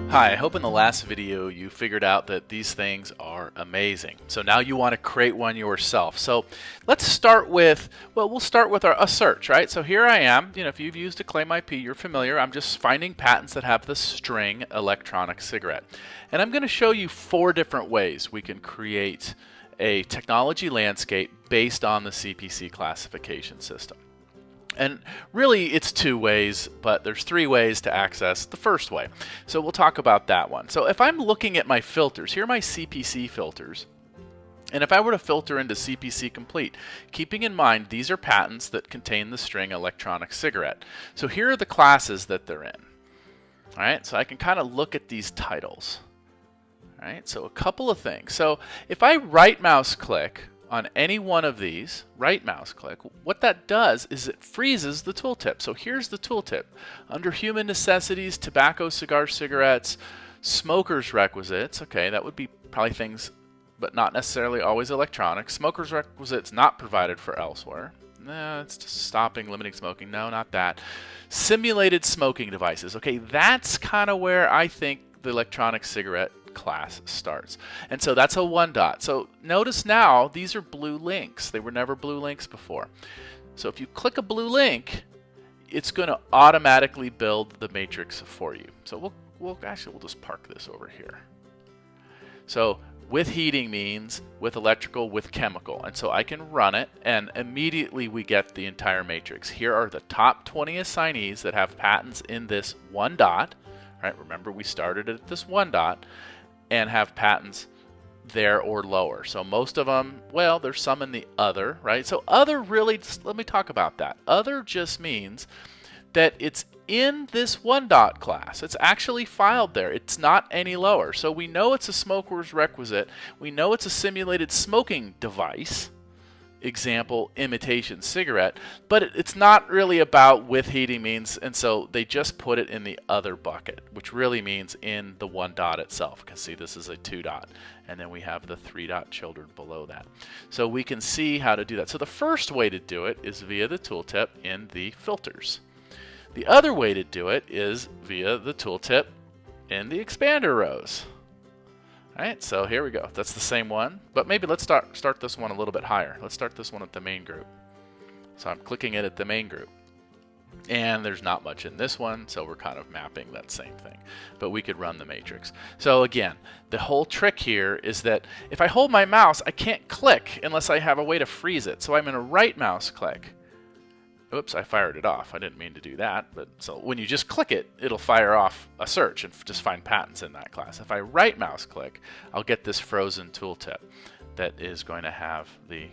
Hi, I hope in the last video you figured out that these things are amazing. So now you want to create one yourself. So let's start with, well, we'll start with a search, right? So here I am. If you've used Acclaim IP, you're familiar. I'm just finding patents that have the string electronic cigarette. And I'm going to show you 4 different ways we can create a technology landscape based on the CPC classification system. And really it's 2 ways, but there's 3 ways to access the first way. So we'll talk about that one. So if I'm looking at my filters, here are my CPC filters. And if I were to filter into CPC complete, keeping in mind these are patents that contain the string electronic cigarette. So here are the classes that they're in. All right, so I can kind of look at these titles. All right, so a couple of things. So if I right mouse click on any one of these, right mouse click, what that does is it freezes the tooltip. So here's the tooltip. Under human necessities, tobacco, cigar, cigarettes, smokers requisites, okay, that would be probably things, but not necessarily always electronic. Smokers requisites not provided for elsewhere. No, it's just stopping, limiting smoking. No, not that. Simulated smoking devices. Okay, that's kind of where I think the electronic cigarette class starts. And so that's a 1 dot. So notice now these are blue links. They were never blue links before. So if you click a blue link, it's going to automatically build the matrix for you. So we'll just park this over here. So with heating means with electrical, with chemical. And so I can run it and immediately we get the entire matrix. Here are the top 20 assignees that have patents in this 1 dot. Right? Remember we started at this 1 dot and have patents there or lower. So most of them, well, there's some in the other, right? So other really, let me talk about that. Other just means that it's in this 1 dot class. It's actually filed there. It's not any lower. So we know it's a smoker's requisite. We know it's a simulated smoking device. Example, imitation cigarette, but it's not really about with heating means, and so they just put it in the other bucket, which really means in the 1 dot itself, because see, this is a 2 dot, and then we have the 3 dot children below that. So we can see how to do that. So the first way to do it is via the tooltip in the filters. The other way to do it is via the tooltip in the expander rows. Alright, so here we go. That's the same one, but maybe let's start this one a little bit higher. Let's start this one at the main group. So I'm clicking it at the main group. And there's not much in this one, so we're kind of mapping that same thing. But we could run the matrix. So again, the whole trick here is that if I hold my mouse, I can't click unless I have a way to freeze it. So I'm going to right mouse click. Oops, I fired it off. I didn't mean to do that. But so when you just click it, it'll fire off a search and just find patents in that class. If I right mouse click, I'll get this frozen tooltip that is going to have the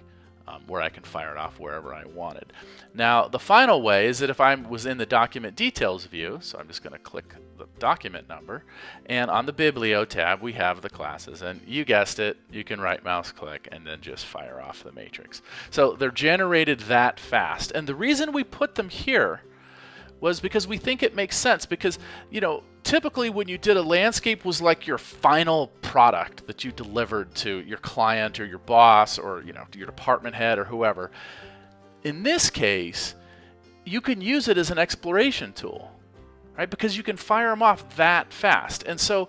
where I can fire it off wherever I wanted. Now the final way is that if I was in the document details view, so I'm just going to click the document number, and on the Biblio tab we have the classes, and you guessed it, you can right mouse click and then just fire off the matrix. So they're generated that fast, and the reason we put them here was because we think it makes sense, because typically when you did a landscape was like your final product that you delivered to your client or your boss or your department head or whoever. In this case, you can use it as an exploration tool, right? Because you can fire them off that fast. And so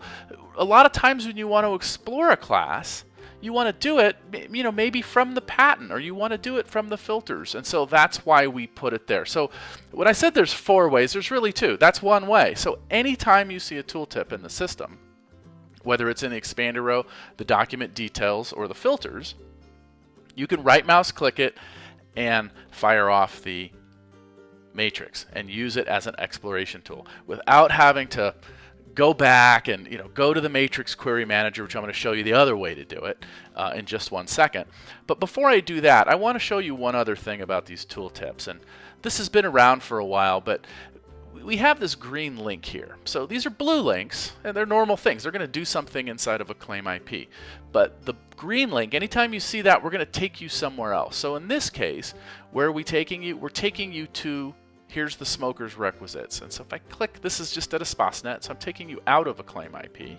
a lot of times when you want to explore a class, you want to do it, maybe from the patent, or you want to do it from the filters. And so that's why we put it there. So when I said there's 4 ways, there's really 2. That's one way. So anytime you see a tooltip in the system, whether it's in the expander row, the document details, or the filters, you can right mouse click it and fire off the matrix and use it as an exploration tool without having to go back and go to the matrix query manager, which I'm going to show you the other way to do it in just 1 second. But before I do that, I want to show you one other thing about these tooltips. And this has been around for a while, but we have this green link here. So these are blue links, and they're normal things. They're going to do something inside of Acclaim IP. But the green link, anytime you see that, we're going to take you somewhere else. So in this case, where are we taking you? We're taking you to here's the smoker's requisites. And so if I click, this is just at a SPOSnet, so I'm taking you out of Acclaim IP.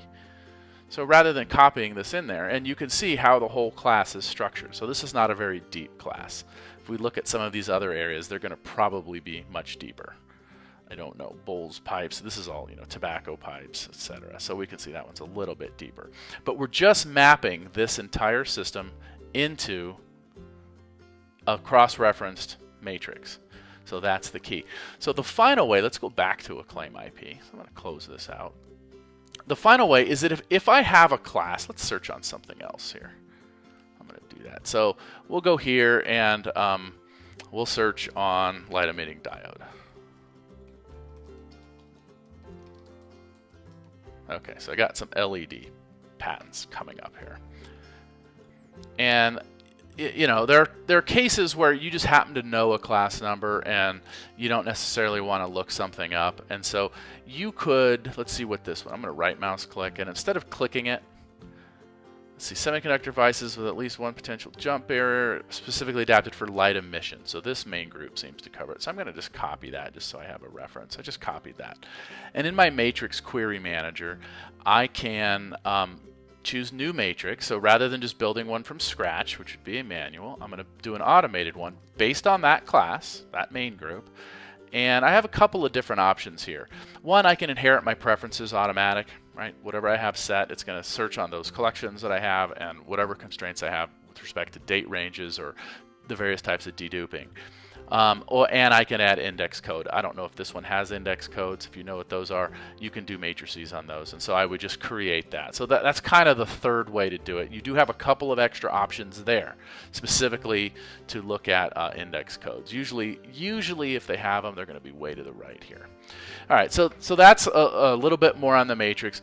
So rather than copying this in there, and you can see how the whole class is structured. So this is not a very deep class. If we look at some of these other areas, they're going to probably be much deeper. I don't know, bowls, pipes. This is all, tobacco pipes, etc. So we can see that one's a little bit deeper. But we're just mapping this entire system into a cross-referenced matrix. So that's the key. So the final way, let's go back to a claim IP. So I'm going to close this out. The final way is that if I have a class, let's search on something else here. I'm going to do that. So we'll go here and we'll search on light emitting diode. Okay, so I got some LED patents coming up here. And there are cases where you just happen to know a class number and you don't necessarily want to look something up. And so you could, let's see what this one, I'm going to right mouse click, and instead of clicking it, let's see, semiconductor devices with at least one potential jump barrier specifically adapted for light emission. So this main group seems to cover it. So I'm going to just copy that just so I have a reference. I just copied that. And in my matrix query manager, I can choose new matrix. So rather than just building one from scratch, which would be a manual, I'm going to do an automated one based on that class, that main group. And I have a couple of different options here. One, I can inherit my preferences automatic, right? Whatever I have set, it's going to search on those collections that I have and whatever constraints I have with respect to date ranges or the various types of deduping. And I can add index code. I don't know if this one has index codes. If you know what those are, you can do matrices on those. And so I would just create that. So that's kind of the third way to do it. You do have a couple of extra options there, specifically to look at index codes. Usually if they have them, they're going to be way to the right here. All right, so that's a little bit more on the matrix.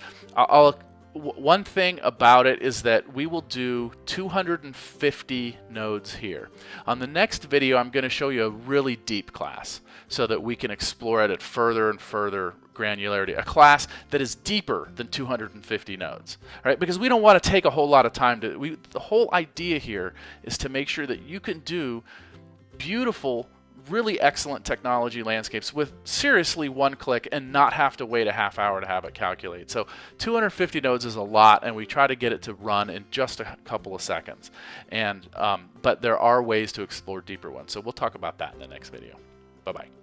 One thing about it is that we will do 250 nodes here. On the next video, I'm going to show you a really deep class so that we can explore it at further and further granularity. A class that is deeper than 250 nodes, right? Because we don't want to take a whole lot of time to. The whole idea here is to make sure that you can do beautiful, really excellent technology landscapes with seriously one click and not have to wait a half hour to have it calculate. So 250 nodes is a lot, and we try to get it to run in just a couple of seconds. And but there are ways to explore deeper ones. So we'll talk about that in the next video. Bye-bye.